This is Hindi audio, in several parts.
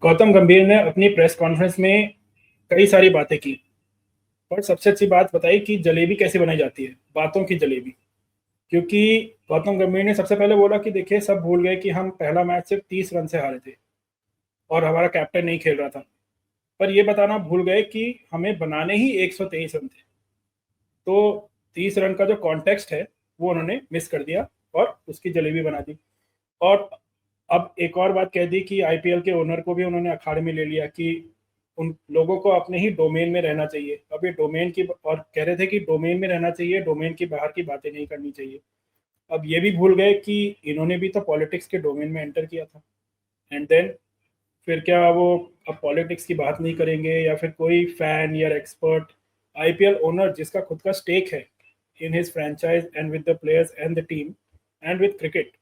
गौतम गंभीर ने अपनी प्रेस कॉन्फ्रेंस में कई सारी बातें की, पर सबसे अच्छी बात बताई कि जलेबी कैसे बनाई जाती है, बातों की जलेबी। क्योंकि गौतम गंभीर ने सबसे पहले बोला कि देखिए, सब भूल गए कि हम पहला मैच सिर्फ 30 रन से हारे थे और हमारा कैप्टन नहीं खेल रहा था। पर ये बताना भूल गए कि हमें बनाने ही 123 रन थे। तो 30 रन का जो कॉन्टेक्स्ट है वो उन्होंने मिस कर दिया और उसकी जलेबी बना दी। और अब एक और बात कह दी कि आईपीएल के ओनर को भी उन्होंने अखाड़े में ले लिया कि उन लोगों को अपने ही डोमेन में रहना चाहिए। अब ये डोमेन की, और कह रहे थे कि डोमेन में रहना चाहिए, डोमेन की बाहर की बातें नहीं करनी चाहिए। अब ये भी भूल गए कि इन्होंने भी तो पॉलिटिक्स के डोमेन में एंटर किया था। एंड देन फिर क्या वो अब पॉलिटिक्स की बात नहीं करेंगे, या फिर कोई फैन या एक्सपर्ट, आईपीएल ओनर जिसका खुद का स्टेक है in his franchise and with the players and the team and with cricket,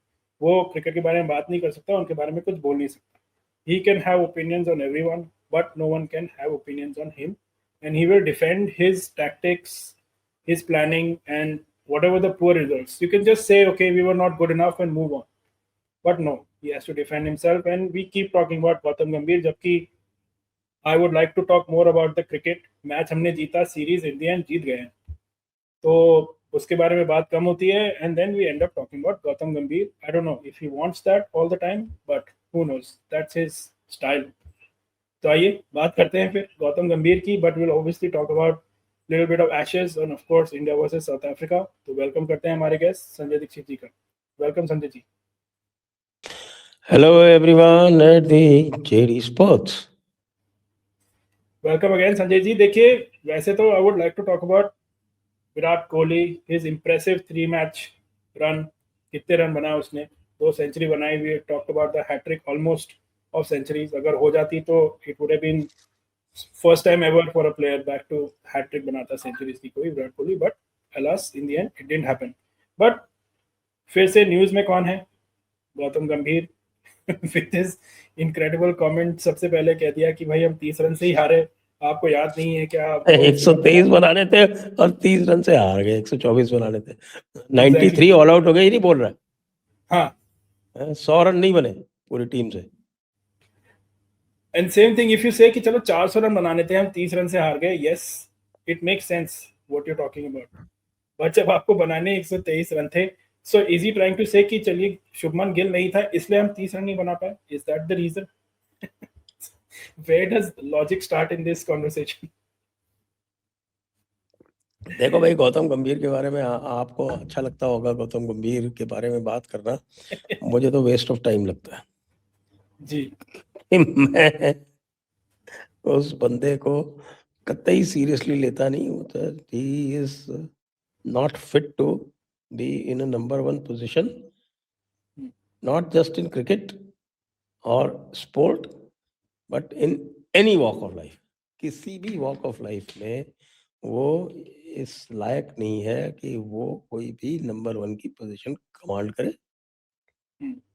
वो क्रिकेट के बारे में बात नहीं कर सकता, उनके बारे में कुछ बोल नहीं सकता। He can have opinions on everyone, but no one can have opinions on him, and he will defend his tactics, his planning, and whatever the poor results. You can just say, okay, we were not good enough and move on. But no, he has to defend himself, and we keep talking about Gautam Gambhir. जबकि I would like to talk more about the cricket. Match हमने जीता, सीरीज इंडिया जीत गए हैं, तो उसके बारे में बात कम होती है, and then we end up talking about Gautam Gambhir. I don't know if he wants that all the time, but who knows? That's his style. तो आइए बात करते हैं फिर गौतम गंभीर की, but will obviously talk about little bit of Ashes and of course India versus South Africa. तो वेलकम करते हैं हमारे गेस्ट संजय दीक्षित जी का। Welcome Sanjay ji. Hello everyone at the JD Sports. Welcome again Sanjay ji. देखिए, वैसे तो I would like to talk about Virat Kohli, his impressive 3 match run. कितने रन बनाए उसने? 2 सेंचुरी बनाई। We talked about the hat trick almost of centuries. अगर हो जाती तो it would have been first time ever for a player back to hattrick बनाता सेंचुरीज की कोई, Virat Kohli. But alas in the end it didn't happen. But फिर से न्यूज में कौन है? गौतम गंभीर विद हिज इनक्रेडिबल कमेंट। सबसे पहले कह दिया कि भाई हम 30 रन से ही हारे। आपको याद नहीं है क्या? 123 बनाने थे और 30 रन से हार गए। 124 बनाने थे, 93 ऑल आउट हो गए। ही नहीं बोल रहा है। हाँ, 100 रन नहीं बने पूरी टीम से। And same thing if you से कि चलो 400 रन बनाने थे, हम 30 रन से हार गए। Yes, it makes sense what you talking about. But जब आपको बनाने 123 रन थे, so is he trying to say कि चलिए शुभमन गिल नहीं था इसलिए हम 30 रन नहीं बना पाए? Is that the reason? Where does logic start in this conversation? देखो भाई, गौतम गंभीर के बारे में आपको अच्छा लगता होगा गौतम गंभीर के बारे में बात करना। मुझे तो वेस्ट ऑफ टाइम लगता है जी। मैं उस बंदे को कतई सीरियसली लेता नहीं होता। He is not fit to be in a number 1 position, not just in cricket और sport, but in any walk of life. किसी भी वॉक ऑफ लाइफ में वो इस लायक नहीं है कि वो कोई भी नंबर 1 की पोजीशन कमांड करे।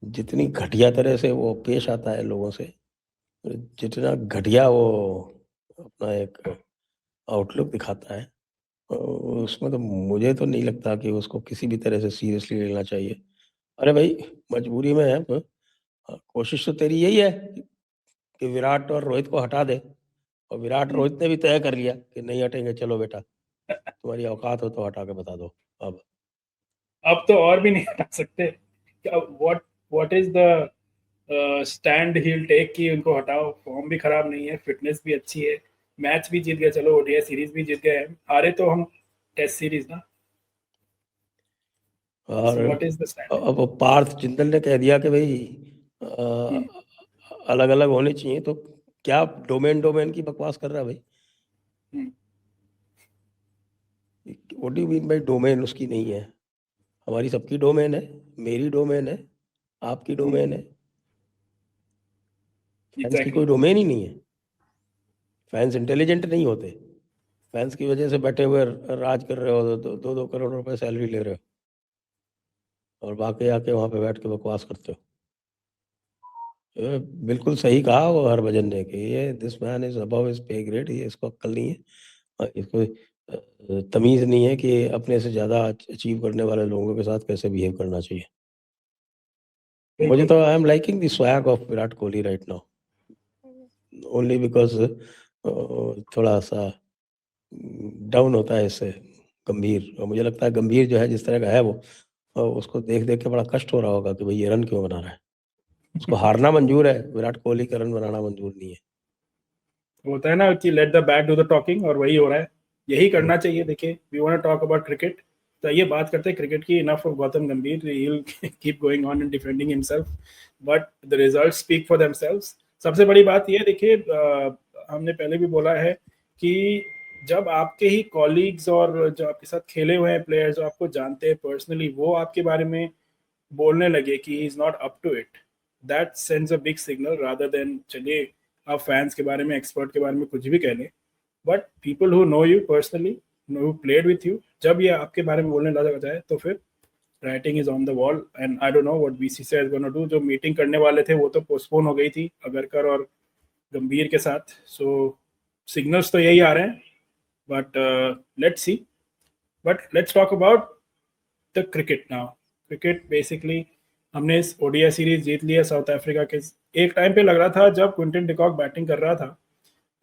जितनी घटिया तरह से वो पेश आता है लोगों से, जितना घटिया वो अपना एक आउटलुक दिखाता है, उसमें तो मुझे तो नहीं लगता कि उसको किसी भी तरह से सीरियसली लेना चाहिए। अरे भाई, मजबूरी में है तो कोशिश तो तेरी यही है कि विराट और रोहित को हटा दे, और विराट रोहित ने भी तय कर लिया कि नहीं हटेंगे। चलो बेटा, तुम्हारी औकात हो तो हटा के बता दो। अब तो और भी नहीं हटा सकते। What is the stand he will take कि उनको हटाओ? फॉर्म भी खराब नहीं है, फिटनेस भी अच्छी है, मैच भी जीत गए, चलो ओडीआई सीरीज भी जीत गए। हारे तो हम टेस्ट सीरीज ना। और व्हाट इज द स्टैंड? अब पार्थ जिंदल ने कह दिया कि भाई अलग अलग होने चाहिए, तो क्या डोमेन की बकवास कर रहा है भाई? What do you mean by domain? उसकी नहीं है, हमारी सबकी डोमेन है। मेरी डोमेन है, आपकी डोमेन है। फैंस की कोई डोमेन ही नहीं है। फैंस इंटेलिजेंट नहीं होते। फैंस की वजह से बैठे हुए राज कर रहे हो, 2-2 करोड़ रुपए सैलरी ले रहे हो, और बाकी आके वहां पे बैठ के बकवास करते हो। बिल्कुल सही कहा वो हरभजन ने कि ये this man is above his pay grade. ये इसको अक्ल नहीं है, और इसको तमीज नहीं है कि अपने से ज्यादा अचीव करने वाले लोगों के साथ कैसे बिहेव करना चाहिए। मुझे तो I am liking the swag of Virat Kohli right now. Only because थोड़ा सा डाउन होता है इससे गंभीर, और मुझे लगता है गंभीर जो है जिस तरह का है वो, उसको देख देख के बड़ा कष्ट हो रहा होगा कि भाई ये रन क्यों बना रहा है। उसको हारना मंजूर है, विराट कोहली का रन बनाना मंजूर नहीं है। होता है ना कि let the bat do the talking, और वही हो रहा है, यही करना चाहिए। देखिए, we want to talk about cricket, तो ये बात करते हैं क्रिकेट की। इनफ ऑफ गौतम गंभीर, he will keep going on and defending himself, but the results speak for themselves. सबसे बड़ी बात ये देखिए, हमने पहले भी बोला है कि जब आपके ही कॉलीग्स और जो आपके साथ खेले हुए हैं प्लेयर्स, जो आपको जानते हैं पर्सनली, वो आपके बारे में बोलने लगे कि he is not up to it, that sends a big signal, rather than चलिए आप फैंस के बारे में, एक्सपर्ट के बारे में कुछ भी कह लें, but people who know you personally, who played with you, जब ये आपके बारे में बोलने लगा जाए तो फिर writing is on the wall. And I don't know what BCCI is gonna do. जो मीटिंग करने वाले थे वो तो पोस्टपोन हो गई थी अगरकर और गंभीर के साथ, सो सिग्नल्स तो यही आ रहे हैं, but let's see. But let's talk about the cricket now. Cricket basically, हमने इस ओडीआई सीरीज जीत लिया साउथ अफ्रीका के। एक टाइम पे लग रहा था जब क्विंटन डिकॉक बैटिंग कर रहा था,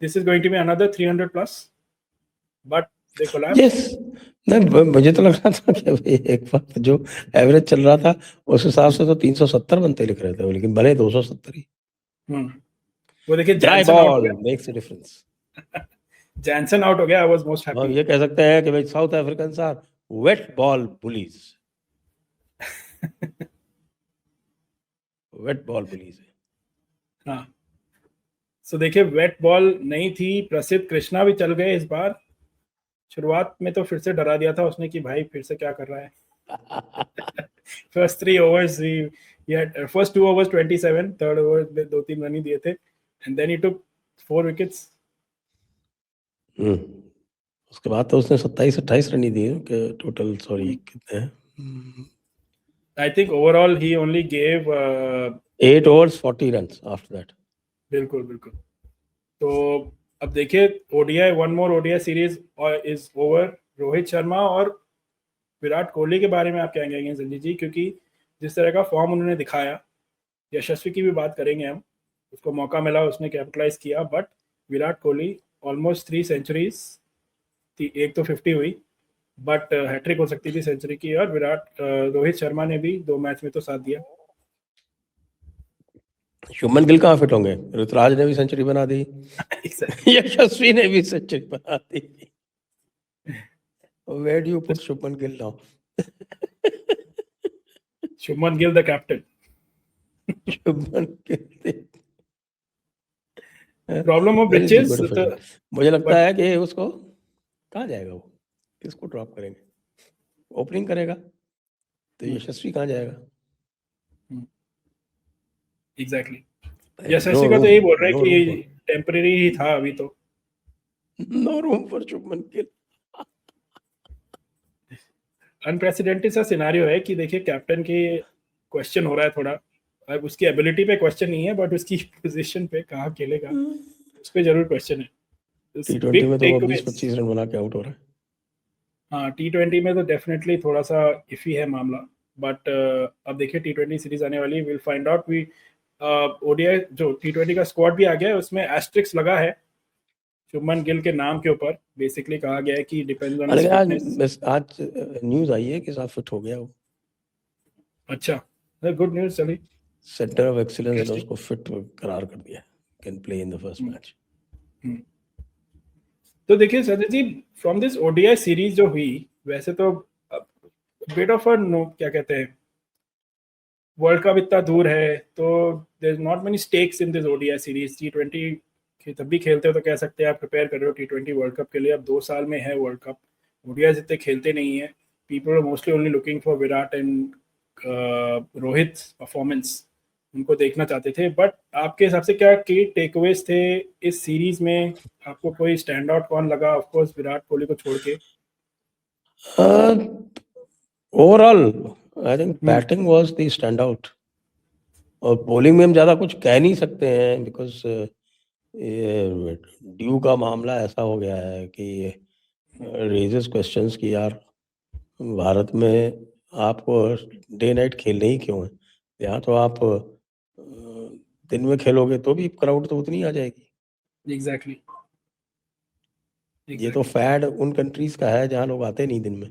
this is going to be another 300 plus, but they collapse. Yes, नहीं मुझे तो लग रहा था कि भाई एक बार जो एवरेज चल रहा था उस हिसाब से तो 370 बनते लिख रहे थे, लेकिन बने 270 ही। वो देखिए ड्राई जैनसन आउट हो बॉल गया, makes a difference. Jansen out हो गया, I was most hmm happy. ये कह सकते हैं कि भाई South African are wet ball bullies, wet ball bullies है। हाँ, सो देखिए वेट बॉल नहीं थी, प्रसिद्ध कृष्णा भी चल गए इस बार। शुरुआत में तो फिर से डरा दिया था उसने कि भाई फिर से क्या कर रहा है। First 3 overs he had first 2 overs 27, third over में 2-3 रन ही दिए थे, and then he took 4 wickets. उसके बाद तो उसने 27-28 रन ही दिए कि टोटल, सॉरी कितने हैं, I think overall he only gave 8 overs 40 runs after that. बिल्कुल बिल्कुल। तो अब देखिए ODI, one more ODI series is over. Rohit Sharma और विराट कोहली के बारे में आप क्या कहेंगे संजीव जी, क्योंकि जिस तरह का फॉर्म उन्होंने दिखाया, यशस्वी की भी बात करेंगे हम, उसको मौका मिला, उसने कैपिटलाइज किया, but Virat Kohli almost 3 centuries, एक तो 50 हुई, बट हैट्रिक हो सकती थी सेंचुरी की, और रोहित शर्मा ने भी 2 मैच में तो साथ दिया। शुभमन गिल कहाँ फिट होंगे, ऋतुराज ने भी सेंचुरी बना दी, यशस्वी ने भी सेंचुरी बना दी, where do you put Shubman Gill now? Shubman Gill the captain. Shubman Gill problem of riches, मुझे लगता है कि उसको कहाँ जाएगा, वो किसको ड्रॉप करेंगे, ओपनिंग करेगा तो यशस्वी कहाँ जाएगा? एग्जैक्टली, यशस्वी का तो यही बोल रहे हैं कि टेम्परेरी ही था अभी तो। No room for Shubman Gill. Unprecedented सा सिनारियो है कि देखिए कैप्टन के क्वेश्चन हो रहा है थोड़ा, अब उसकी एबिलिटी पे क्वेश्चन नहीं है, बट उसकी पोजीशन पे कहाँ खेलेगा उस पे जरूर क्वेश्चन है। T20 में तो वो 20-25 रन बना के आउट हो रहा है। हाँ, T20 में तो डेफिनेटली थोड़ा सा इफी है मामला, बट अब देखिए T20 सीरीज आने वाली, will find out. We ODI जो T20 का स्क्वाड भी आ गया है, उसमें एस्ट्रिक्स लगा है शुभमन गिल के नाम के ऊपर, बेसिकली कहा गया है कि डिपेंड्स ऑन हिज फिटनेस। आज न्यूज आई है कि साफ फिट हो गया वो। अच्छा, गुड न्यूज। चलिए, सेंटर ऑफ एक्सीलेंस ने उसको फिट करार कर दिया, can play in the first match. तो देखिए Sanjay ji, from this ODI series जो हुई, वैसे तो बिट ऑफ अ नो, क्या कहते हैं, वर्ल्ड कप इतना दूर है तो there is not many stakes in this ODI series. T20 तब भी खेलते हो तो कह सकते हैं आप प्रिपेयर कर रहे हो T20 वर्ल्ड कप के लिए। अब 2 साल में है वर्ल्ड कप, ओडीआई इतने खेलते नहीं है, people are mostly only looking for Virat and Rohit performance, उनको देखना चाहते थे। बट आपके हिसाब से क्या की टेकअवेज थे इस सीरीज में, आपको कोई स्टैंड आउट कौन लगा, ऑफ कोर्स विराट कोहली को छोड़ के? Overall I think batting was the stand out, और बॉलिंग में हम ज्यादा कुछ कह नहीं सकते हैं बिकॉज ये ड्यू का मामला ऐसा हो गया है कि रेजेस क्वेश्चंस कि यार भारत में आपको डे नाइट खेलने ही क्यों है, यहाँ तो आप दिन में खेलोगे तो भी क्राउड तो उतनी आ जाएगी। एग्जैक्टली ये तो फैड उन कंट्रीज का है जहाँ लोग आते नहीं दिन में,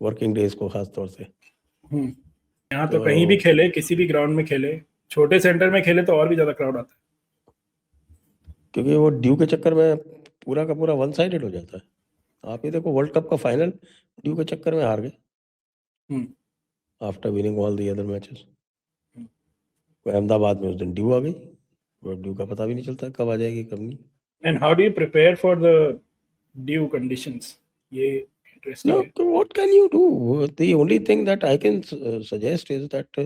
वर्किंग डेज को खास तौर से। यहाँ तो कहीं भी खेले, किसी भी ग्राउंड में खेले, छोटे सेंटर में खेले तो और भी ज्यादा क्राउड आता है, क्योंकि वो ड्यू के चक्कर में पूरा का पूरा वन साइडेड हो जाता है। आप ये देखो वर्ल्ड कप का फाइनल ड्यू के चक्कर में हार गए after winning all the other matches. Ahmedabad में उस दिन ड्यू आ गई, वो ड्यू का पता भी नहीं चलता कब आ जाएगी कब नहीं। And how do you prepare for the due conditions, ये इंटरेस्टिंग No, है। what can you do? The only thing that I can suggest is that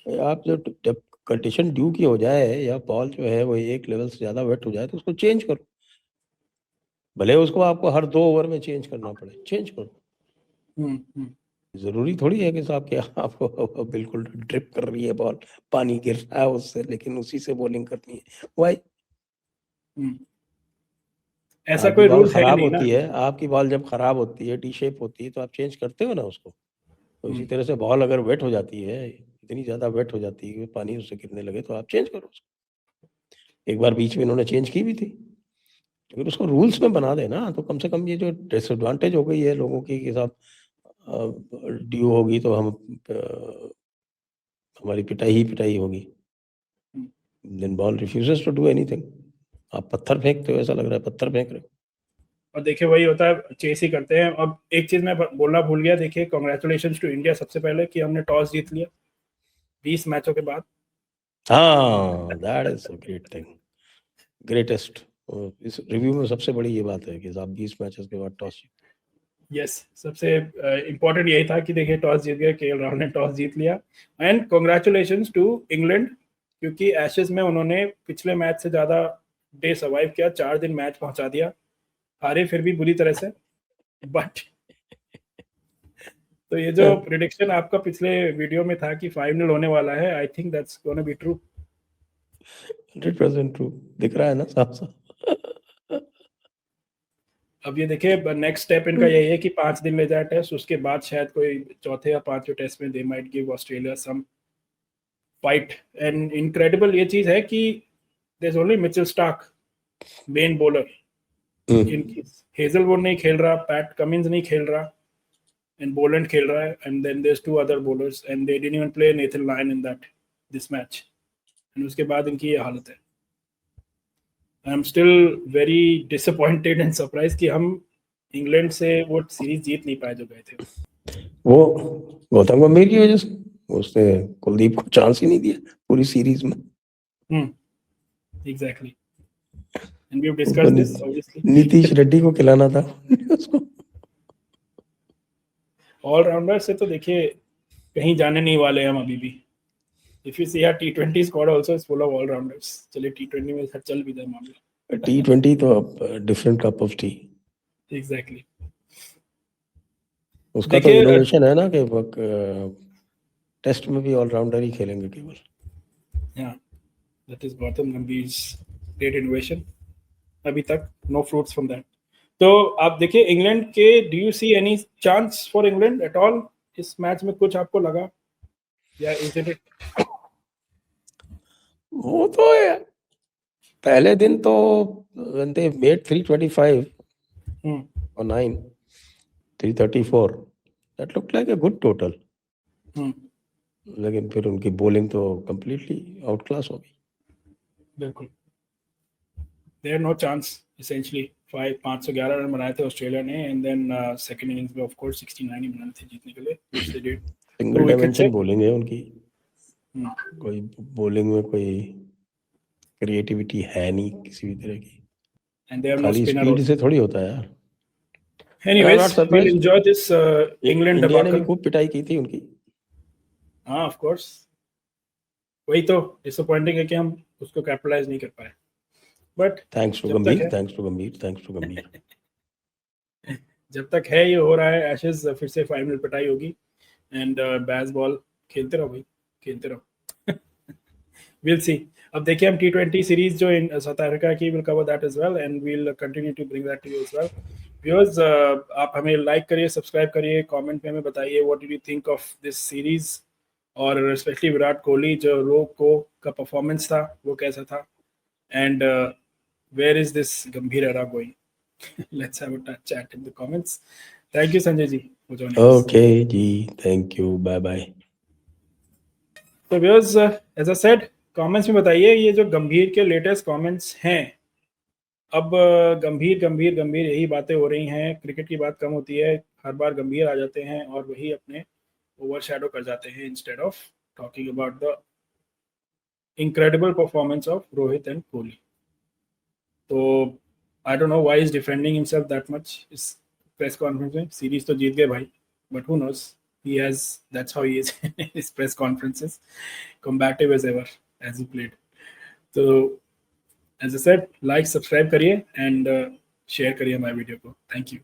आप जब कंडीशन ड्यू की हो जाए या बॉल जो है वो एक लेवल से ज्यादा वेट हो जाए तो उसको चेंज करो, भले उसको आपको हर 2 ओवर में चेंज करना पड़े, चेंज करो। जरूरी थोड़ी है कि साहब कि आपको बिल्कुल ड्रिप कर रही है बॉल, पानी गिर रहा है उससे, लेकिन उसी से बॉलिंग करनी है। वाई? ऐसा कोई रूल है खराब नहीं ना। होती है, आपकी बॉल जब खराब होती है, टी शेप होती है, तो आप चेंज करते हो ना उसको। तो इसी तरह से बॉल अगर वेट हो जाती है, इतनी ज्यादा वेट हो जाती है कि पानी उससे गिरने लगे, तो आप चेंज करो उसको। एक बार बीच में इन्होंने चेंज की भी थी, अगर उसको रूल्स में बना देना तो कम से कम ये जो डिसएडवांटेज हो गई है लोगों की कि साहब ड्यू होगी तो हम हमारी पिटाई ही पिटाई होगी, then ball refuses to do anything. आप पत्थर फेंकते हो, ऐसा लग रहा है पत्थर फेंक रहे हो। और देखिए वही होता है, चेस ही करते हैं। अब एक चीज मैं बोलना भूल गया, देखिए कॉन्ग्रेचुलेशंस टू इंडिया सबसे पहले कि हमने टॉस जीत लिया 20 मैचों के बाद। हाँ, that is a great thing, greatest. इस रिव्यू में सबसे बड़ी ये बात है कि आप 20 मैचेस के बाद टॉस जीते। यस, सबसे इम्पोर्टेंट यही था कि देखिए टॉस जीत गए, केएल राहुल ने टॉस जीत लिया। एंड कॉन्ग्रेचुलेशंस टू इंग्लैंड, क्योंकि एशेज में उन्होंने पिछले मैच से ज्यादा डे सर्वाइव किया, 4 दिन मैच पहुंचा दिया, हारे फिर भी बुरी तरह से, बट तो ये जो प्रिडिक्शन आपका पिछले वीडियो में था कि 5-0 होने वाला है, I think that's gonna be true. 100% true, दिख रहा है ना साफ साफ। अब ये देखिए नेक्स्ट स्टेप इनका यही है कि 5 दिन ले जाए टेस्ट, उसके बाद शायद कोई चौथे या पांचवें टेस्ट में they might give Australia some fight. And incredible ये चीज है कि there is only Mitchell Starc main bowler, इनकी हेजलवुड नहीं खेल रहा, पैट कमिंस नहीं खेल रहा, एंड बोलैंड खेल रहा है, and then there is 2 other bowlers and they didn't even play Nathan Lyon in that this match, and उसके बाद इनकी ये हालत है। I am still very disappointed and surprise कि हम इंग्लैंड से वो सीरीज जीत नहीं पाए जो गए थे। वो गौतम गंभीर की वजह से, उसने कुलदीप को चांस ही नहीं दिया पूरी सीरीज में। Exactly, and we have discussed this obviously. Nitish Reddy को खिलाना था उसको। ऑलराउंडर से तो देखिए कहीं जाने नहीं वाले हम अभी भी। If you see our T20 squad also is full of allrounders. चलिए T20 में चल भी जाए मामला। T20 तो different cup of tea. Exactly. उसका तो इनोवेशन है ना कि टेस्ट में भी ऑलराउंडर ही खेलेंगे केवल। या that is Gautam Gambhir's great innovation. अभी तक नो फ्रूट्स फ्रॉम दैट। तो आप देखिए इंग्लैंड के, do you see any chance for England at all इस मैच में? कुछ आपको लगा या इज इट? वो तो है, पहले दिन तो when they made 325 or 9 334, that looked like a good total, लेकिन फिर उनकी बॉलिंग तो कंप्लीटली आउट क्लास हो गई। बिल्कुल, there no chance essentially. 511 run बनाए थे ऑस्ट्रेलिया ने, एंड देन सेकंड इनिंग्स में ऑफ कोर्स 69 ही बनाए थे जीतने के लिए, which they did. Single dimension bowling है उनकी, कोई बॉलिंग में कोई क्रिएटिविटी है नहीं किसी भी तरह की, एंड दे हैव नो खाली स्पिनर स्पीड आल्सो। से थोड़ी होता है यार। Anyways we will enjoy this England India ने भी डबाकल। खूब पिटाई की थी उनकी। हाँ ऑफ कोर्स, वही तो डिसअपॉइंटिंग है कि हम उसको कैपिटलाइज नहीं कर पाए, बट थैंक्स टू गंभीर, थैंक्स टू गंभीर, थैंक्स टू गंभीर। जब तक है ये हो रहा है एशेज, फिर से फाइनल पिटाई होगी। एंड बैस बॉल खेलते रहो भाई, खेलते रहो। Will see. अब देखिए हम T20 सीरीज जो इन साउथ अफ्रीका की, will cover that as well and will continue to bring that to you as well. Viewers, आप हमें लाइक करिए, सब्सक्राइब करिए, कमेंट में हमें बताइए what did you think of this series, और स्पेशली विराट कोहली जो रो को का परफॉर्मेंस था वो कैसा था, and where is this Gambhir era going? Let's have a chat in the comments. Thank you Sanjay ji for joining us. Okay, जी, thank you, bye bye. तो viewers, as I said, comments में बताइए ये जो गंभीर के लेटेस्ट कमेंट्स हैं, अब गंभीर गंभीर गंभीर यही बातें हो रही हैं, क्रिकेट की बात कम होती है, हर बार गंभीर आ जाते हैं और वही अपने ओवरशैडो कर जाते हैं instead of talking about the incredible performance of Rohit and Kohli. So I don't know why he's defending himself that much. इस press conference में सीरीज तो जीत गए भाई, but who knows? He has, that's how he is in his press conferences, combative as ever as he played. So as I said, like, subscribe करिए and share करिए हमारे वीडियो को. Thank you.